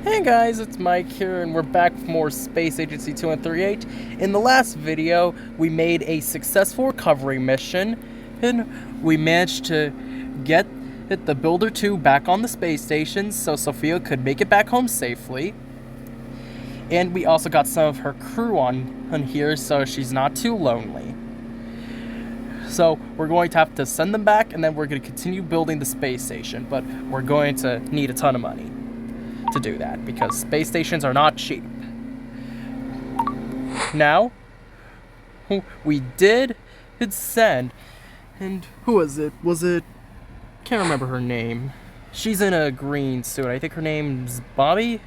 Hey guys, it's Mike here, and we're back with more Space Agency 2138. In the last video, we made a successful recovery mission, and we managed to get the Builder 2 back on the space station so Sophia could make it back home safely. And we also got some of her crew on here so she's not too lonely. So we're going to have to send them back, and then we're going to continue building the space station, but we're going to need a ton of money to do that because space stations are not cheap. Now, we did send, and who was it? Can't remember her name. She's in a green suit. I think her name's Bobby?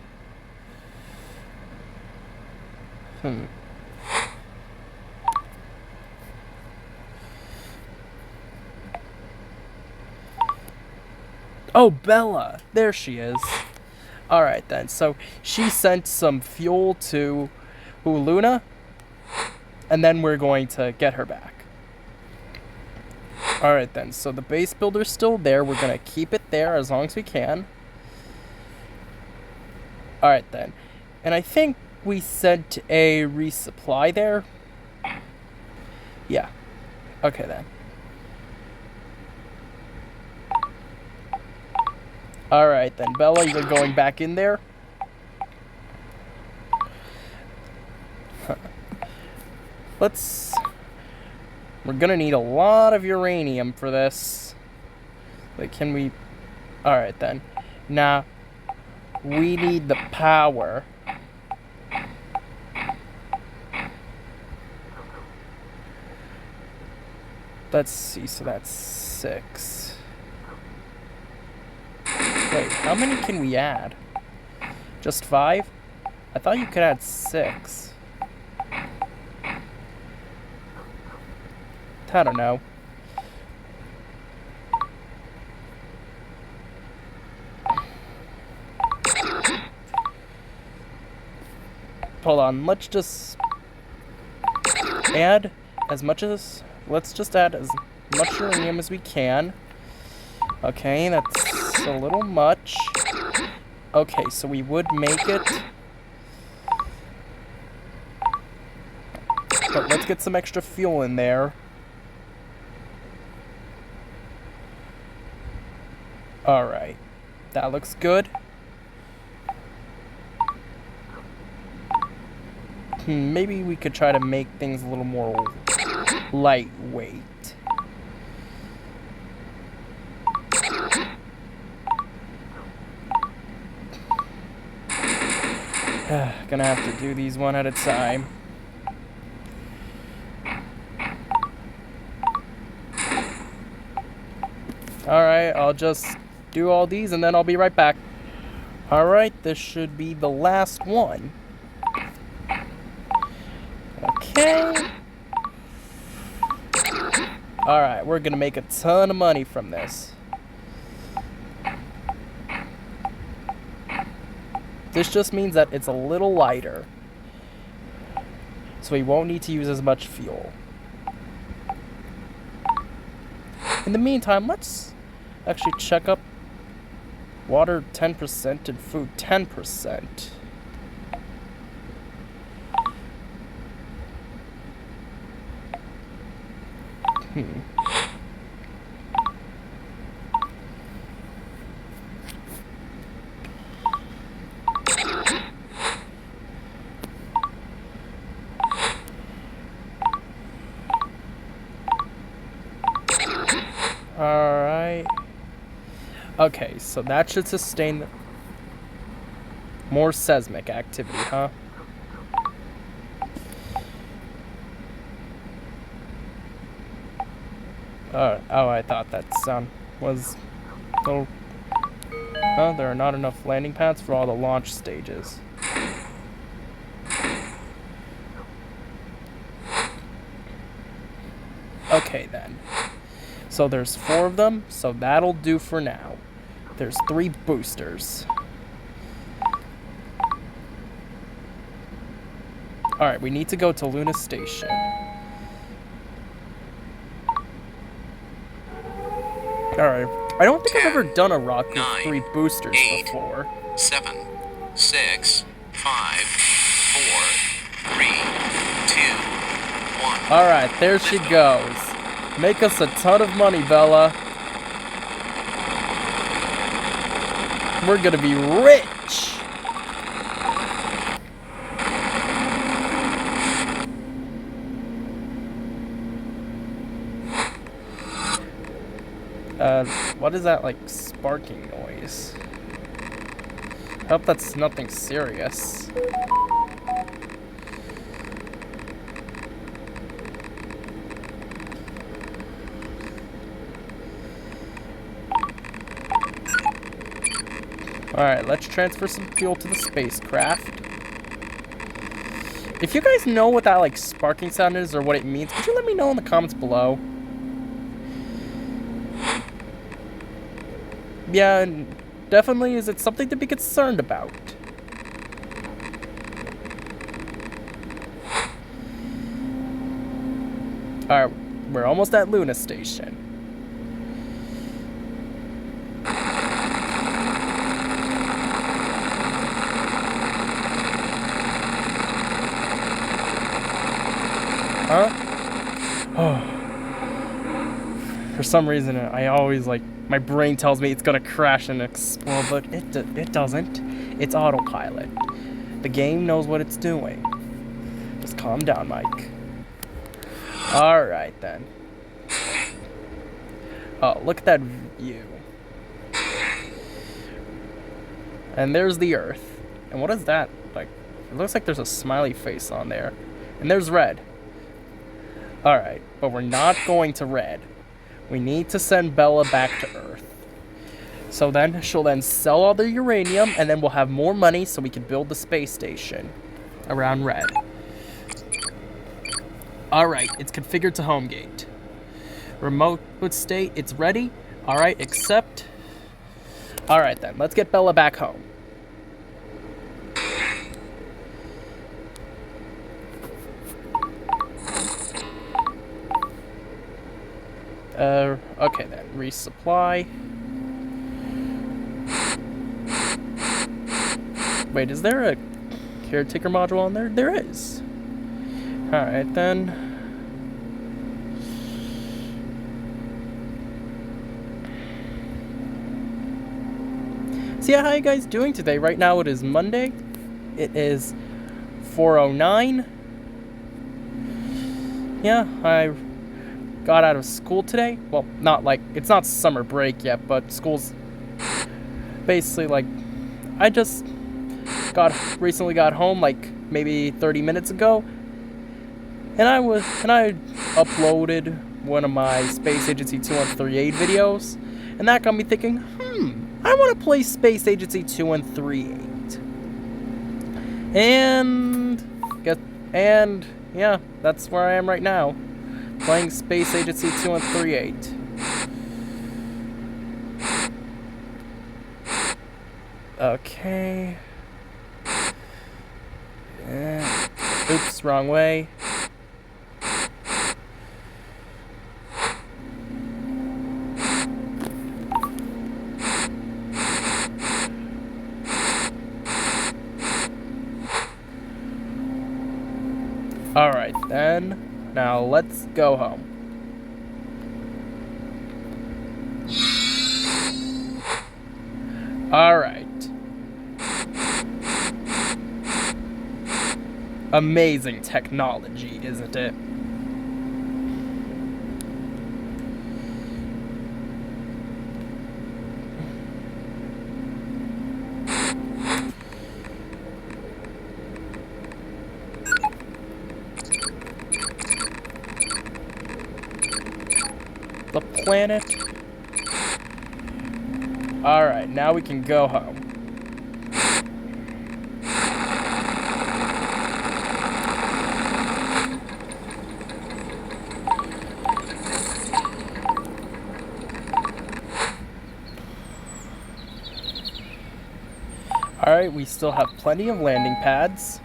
Oh, Bella! There she is. Alright then, so she sent some fuel to Luna, and then we're going to get her back. Alright then, so the base builder's still there. We're going to keep it there as long as we can. Alright then, and I think we sent a resupply there. Yeah, okay then. Alright then, Bella, you're going back in there? We're gonna need a lot of uranium for this. Like, can we... Alright then. Now, we need the power. Let's see, so that's 6. Wait, how many can we add? Just 5? I thought you could add 6. I don't know. Hold on, let's just add as much as... Let's just add as much uranium as we can. Okay, that's a little much. Okay, so we would make it. But let's get some extra fuel in there. Alright, that looks good. Maybe we could try to make things a little more lightweight. Gonna have to do these one at a time. Alright, I'll just do all these and then I'll be right back. Alright, this should be the last one. Okay. Alright, we're gonna make a ton of money from this. This just means that it's a little lighter, so we won't need to use as much fuel. In the meantime, let's actually check up water 10% and food 10%. Alright. Okay, so that should sustain more seismic activity, huh? Oh, I thought that sound was a little... Oh, there are not enough landing pads for all the launch stages. Okay, then. So there's 4 of them, so that'll do for now. There's 3 boosters. Alright, we need to go to Luna Station. Alright, I don't think I've ever done a rock with 3 boosters before. 7, 6, 5, 4, 3, 2, 1. Alright, there she goes. Make us a ton of money, Bella. We're gonna be rich. What is that, like, sparking noise? I hope that's nothing serious. Alright, let's transfer some fuel to the spacecraft. If you guys know what that, like, sparking sound is or what it means, could you let me know in the comments below? Yeah, and definitely is it something to be concerned about. Alright, we're almost at Luna Station. Huh? Oh. For some reason, I always, like, my brain tells me it's gonna crash and explode, but it doesn't. It's autopilot. The game knows what it's doing. Just calm down, Mike. Alright, then. Oh, look at that view. And there's the Earth. And what is that? Like, it looks like there's a smiley face on there. And there's red. Alright, but we're not going to red. We need to send Bella back to Earth. So then, she'll then sell all the uranium, and then we'll have more money so we can build the space station around red. Alright, it's configured to home gate. Remote state, it's ready. Alright, accept. Alright then, let's get Bella back home. Okay then, resupply. Wait, is there a caretaker module on there? There is. Alright then. So yeah, how you guys doing today? Right now it is Monday. It is 4:09. Yeah, I got out of school today. Well, not like, it's not summer break yet, but school's basically like, I just recently got home like maybe 30 minutes ago. And I uploaded one of my Space Agency 2138 videos. And that got me thinking, I want to play Space Agency 2138. And yeah, that's where I am right now. Playing Space Agency 2138. Okay. Oops, wrong way. Alright then. Now let's go home. Alright. Amazing technology, isn't it? The planet. Alright, now we can go home. Alright, we still have plenty of landing pads.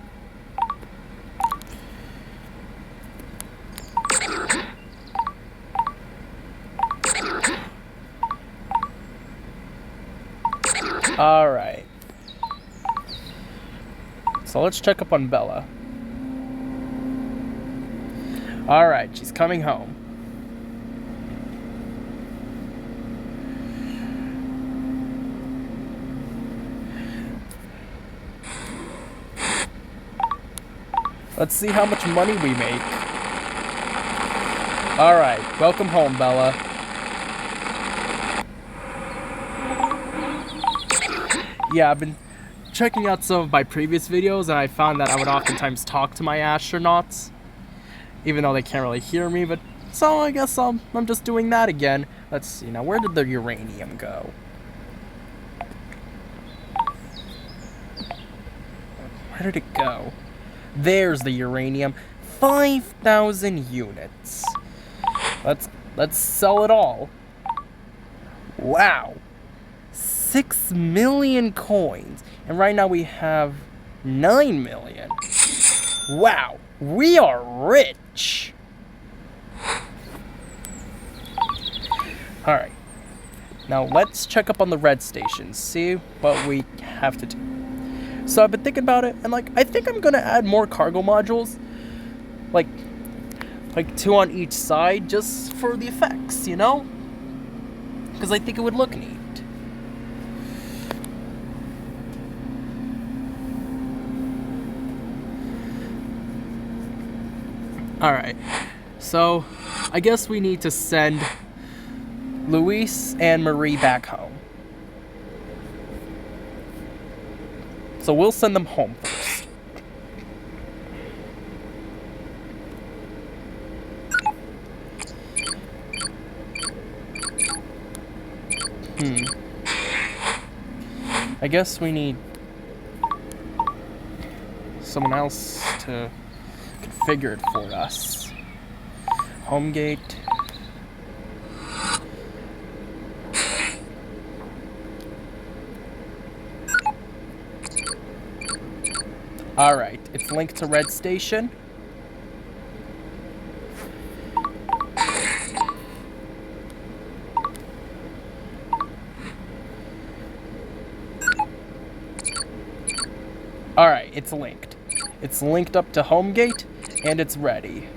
Alright. So let's check up on Bella. Alright, she's coming home. Let's see how much money we make. Alright, welcome home, Bella. Yeah, I've been checking out some of my previous videos, and I found that I would oftentimes talk to my astronauts, even though they can't really hear me, but so I guess I'm just doing that again. Let's see, now where did the uranium go? Where did it go? There's the uranium. 5,000 units. Let's sell it all. Wow. 6 million coins. And right now we have 9 million. Wow. We are rich. Alright. Now let's check up on the red station. See what we have to do. So I've been thinking about it, and I think I'm gonna add more cargo modules, like 2 on each side, just for the effects, you know? Because I think it would look neat. Alright, so I guess we need to send Luis and Marie back home. So we'll send them home first. I guess we need someone else to configure it for us. Home gate. Alright, it's linked to red station. Alright, it's linked. It's linked up to home gate, and it's ready.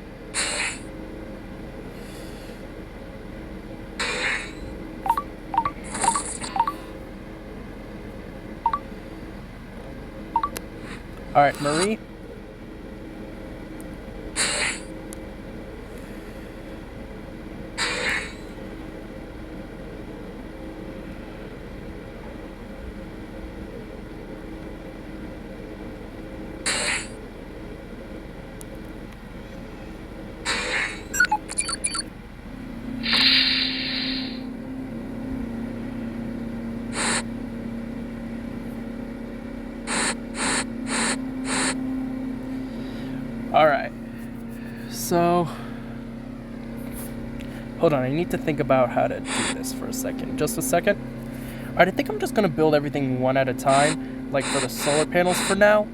Alright, Marie. Alright, so, hold on, I need to think about how to do this for a second. Just a second. Alright, I think I'm just going to build everything one at a time, like for the solar panels for now.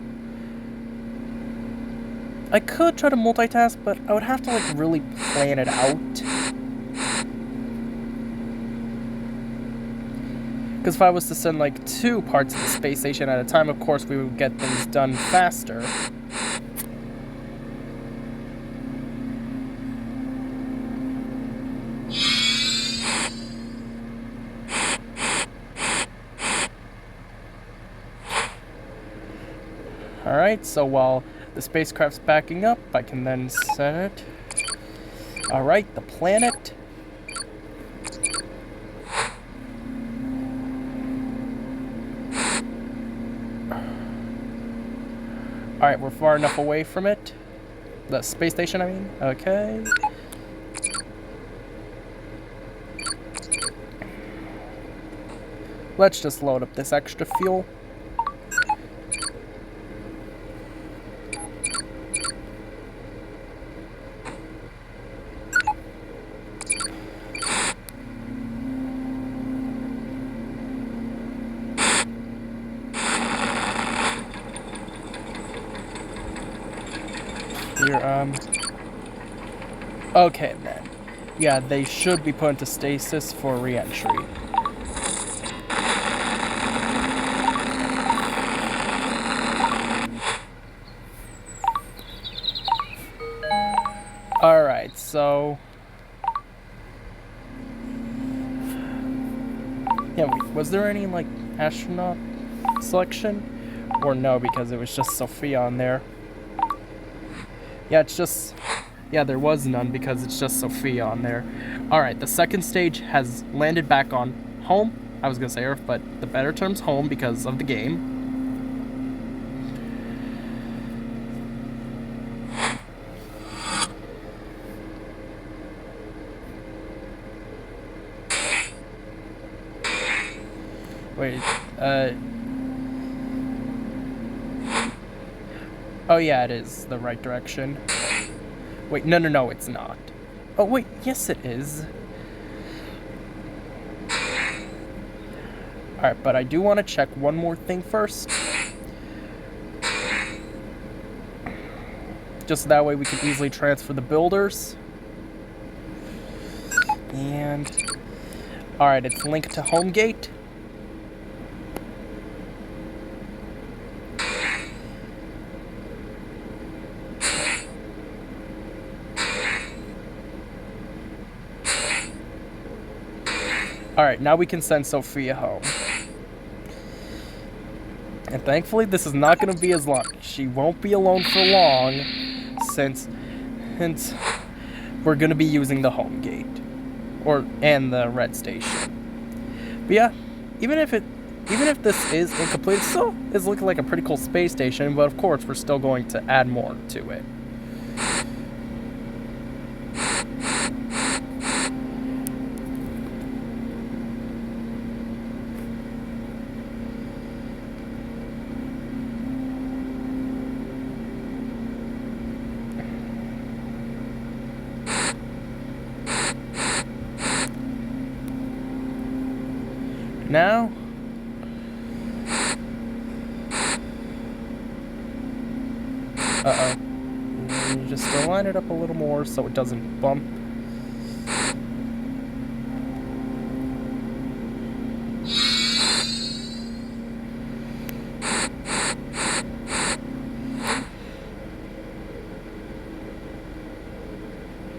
I could try to multitask, but I would have to really plan it out. Because if I was to send 2 parts of the space station at a time, of course we would get things done faster. Alright, so while the spacecraft's backing up, I can then set it. Alright, the planet. Alright, we're far enough away from it. The space station, I mean. Okay. Let's just load up this extra fuel. Here, okay then. Yeah, they should be put into stasis for re-entry. so... Yeah, wait, was there any, like, astronaut selection? Or no, because it was just Sophia on there. Yeah, it's just... Yeah, there was none because it's just Sophia on there. Alright, the second stage has landed back on home. I was gonna say Earth, but the better term's home because of the game. Wait, oh yeah, it is the right direction. Wait, no, it's not. Oh wait, yes it is. Alright, but I do want to check one more thing first. Just that way we can easily transfer the builders. And... Alright, it's linked to home gate. Alright, now we can send Sophia home. And thankfully this is not going to be as long. She won't be alone for long, since we're going to be using the home gate. And the red station. But yeah, even if this is incomplete, it still is looking like a pretty cool space station, but of course we're still going to add more to it. Now, just align it up a little more so it doesn't bump.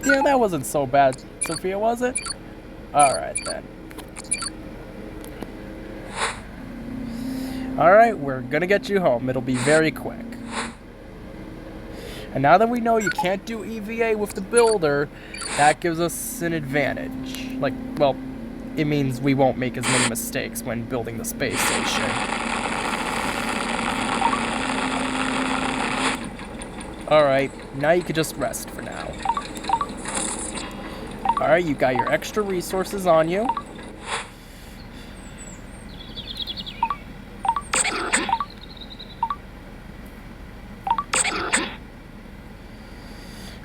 Yeah, that wasn't so bad, Sophia, was it? Alright then. Alright, we're gonna get you home. It'll be very quick. And now that we know you can't do EVA with the builder, that gives us an advantage. Like, well, it means we won't make as many mistakes when building the space station. Alright, now you can just rest for now. Alright, you got your extra resources on you.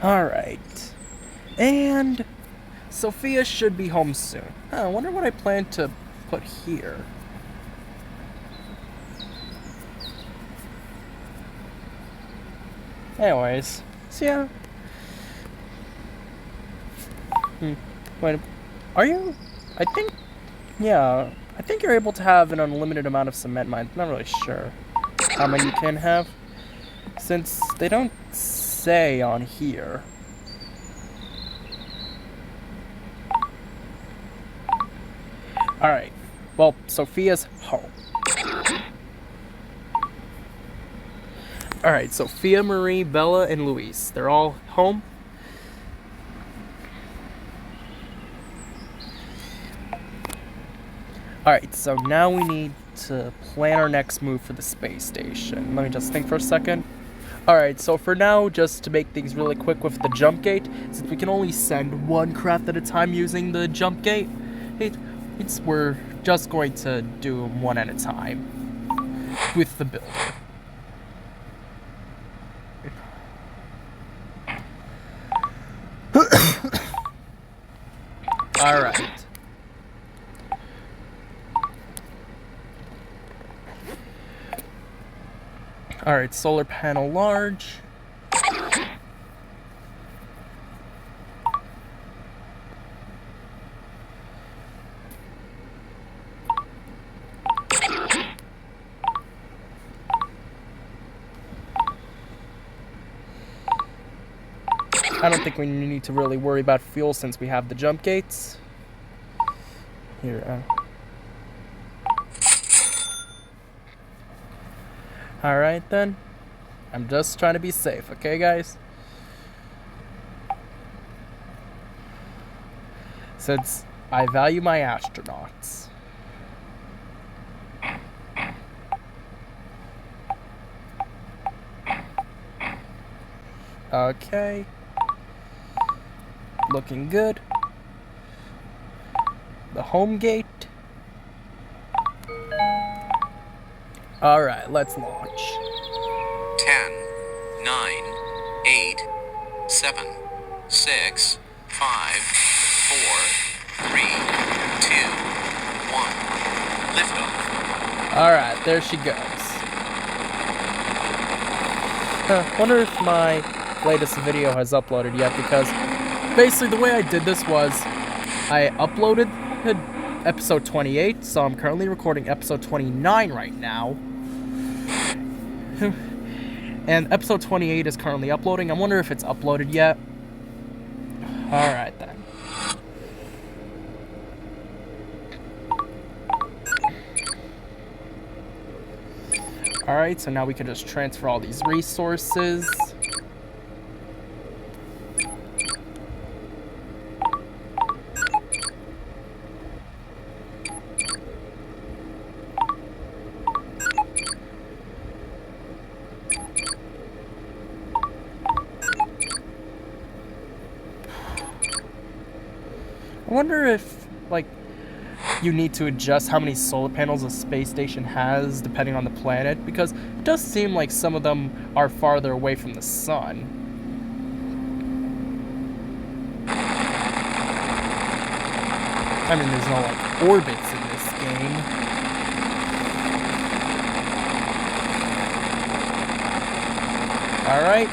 Alright. And Sophia should be home soon. I wonder what I plan to put here. Anyways, so yeah. Wait, are you? I think you're able to have an unlimited amount of cement mines. Not really sure how many you can have, since they don't say on here. Alright, well, Sophia's home. Alright, Sophia, Marie, Bella, and Luis. They're all home. Alright, so now we need to plan our next move for the space station. Let me just think for a second. Alright, so for now, just to make things really quick with the jump gate, since we can only send one craft at a time using the jump gate, we're just going to do them one at a time with the builder. Alright. Alright, solar panel large. I don't think we need to really worry about fuel since we have the jump gates. Here, Alright then. I'm just trying to be safe, okay guys? Since I value my astronauts. Okay. Looking good. The home gate. Alright, let's launch. 10, 9, 8, 7, 6, 5, 4, 3, 2, 1. Liftoff. Alright, there she goes. Wonder if my latest video has uploaded yet, because basically the way I did this was I uploaded episode 28, so I'm currently recording episode 29 right now. And episode 28 is currently uploading. I wonder if it's uploaded yet. Alright then. Alright, so now we can just transfer all these resources. I wonder if, like, you need to adjust how many solar panels a space station has depending on the planet, because it does seem like some of them are farther away from the sun. I mean, there's no, like, orbits in this game. Alright.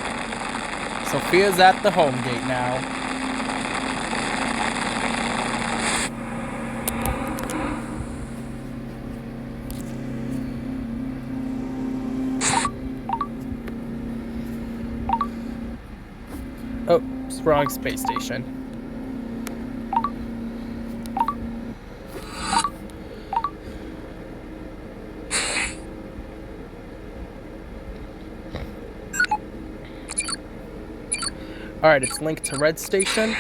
Sophia's at the home gate now. Oh, it's wrong space station. Alright, it's linked to Red Station.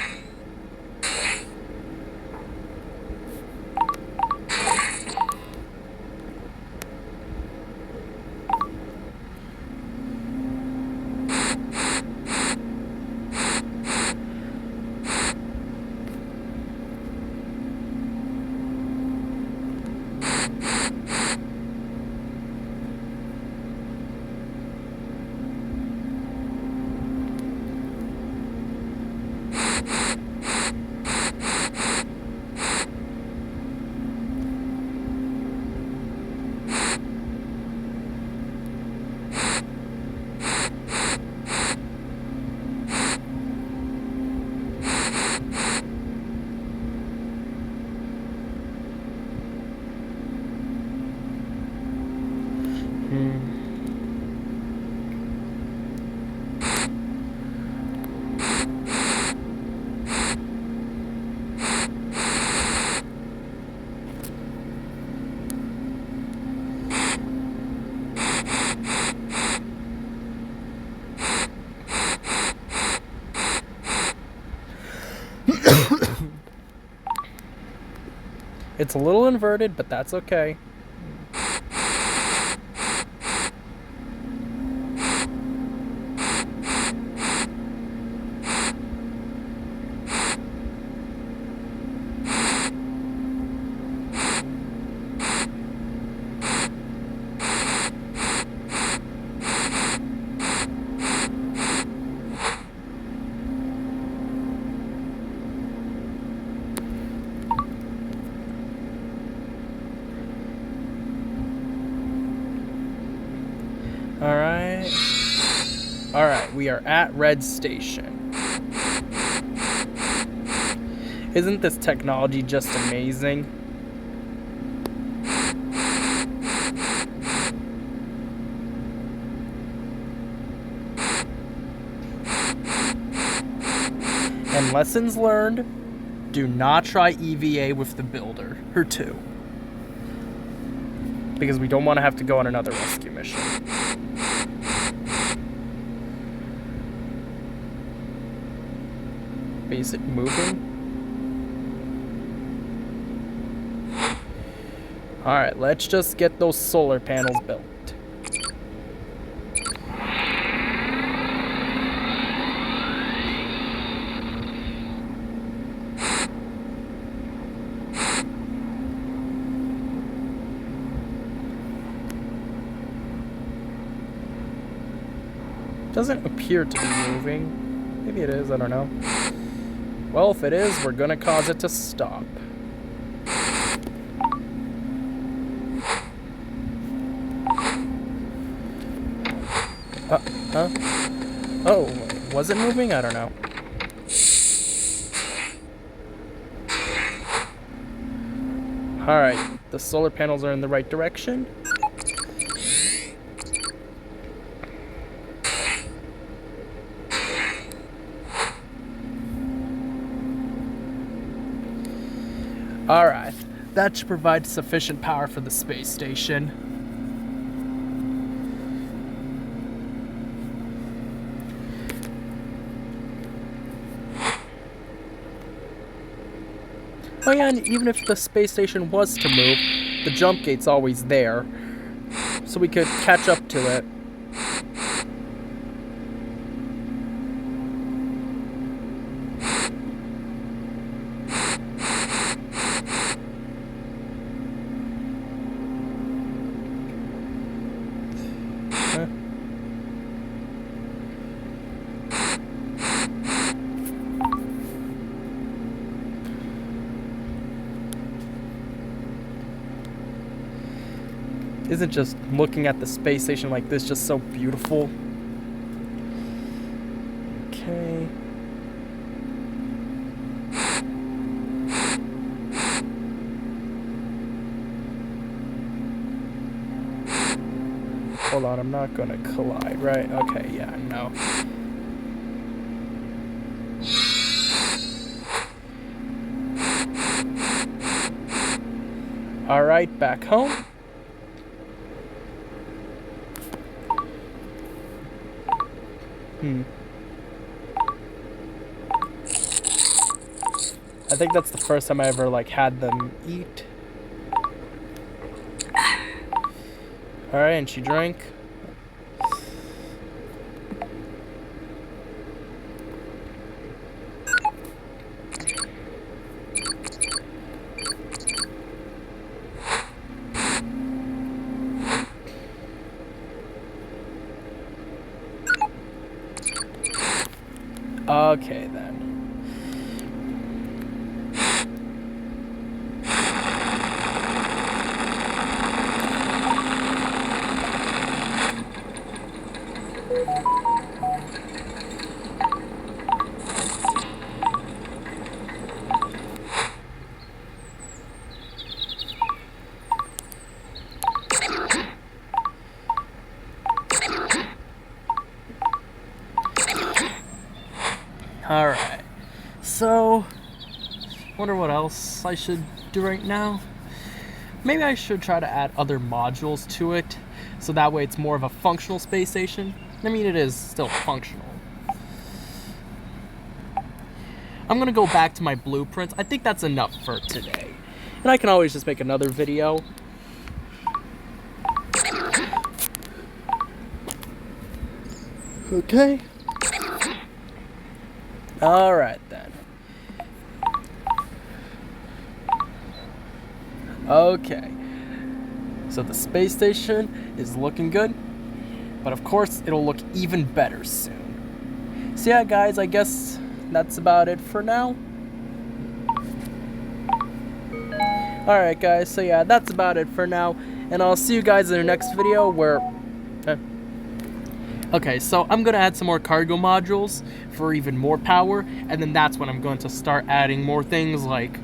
It's a little inverted, but that's okay. Alright, we are at Red Station. Isn't this technology just amazing? And lessons learned, do not try EVA with the builder, or 2. Because we don't want to have to go on another rescue mission. Is it moving? Alright, let's just get those solar panels built. Doesn't appear to be moving. Maybe it is, I don't know. Well, if it is, we're gonna cause it to stop. Huh? Oh, was it moving? I don't know. Alright, the solar panels are in the right direction. Alright, that should provide sufficient power for the space station. Oh yeah, and even if the space station was to move, the jump gate's always there, so we could catch up to it. Isn't just looking at the space station like this just so beautiful? Okay. Hold on, I'm not gonna collide, right? Okay, yeah, no. Alright, back home. I think that's the first time I ever, like, had them eat. Alright, and she drank. Okay, then. Alright, so, wonder what else I should do right now. Maybe I should try to add other modules to it, so that way it's more of a functional space station. I mean, it is still functional. I'm gonna go back to my blueprints. I think that's enough for today. And I can always just make another video. Okay. Alright then. Okay. So the space station is looking good, but of course it'll look even better soon. So yeah guys, I guess that's about it for now. Alright guys, so yeah, that's about it for now. And I'll see you guys in the next video where... Okay, so I'm going to add some more cargo modules for even more power, and then that's when I'm going to start adding more things like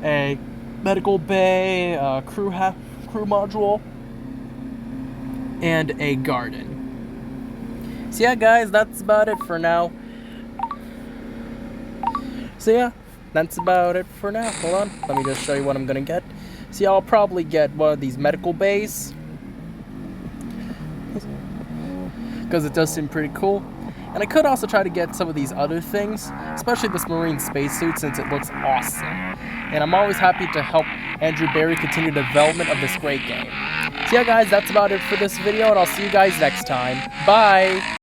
a medical bay, a crew module, and a garden. So yeah guys, that's about it for now. So yeah, that's about it for now. Hold on, let me just show you what I'm gonna get. See, I'll probably get one of these medical bays, because it does seem pretty cool. And I could also try to get some of these other things, especially this marine spacesuit, since it looks awesome. And I'm always happy to help Andrew Barry continue development of this great game. So yeah guys, that's about it for this video, and I'll see you guys next time. Bye!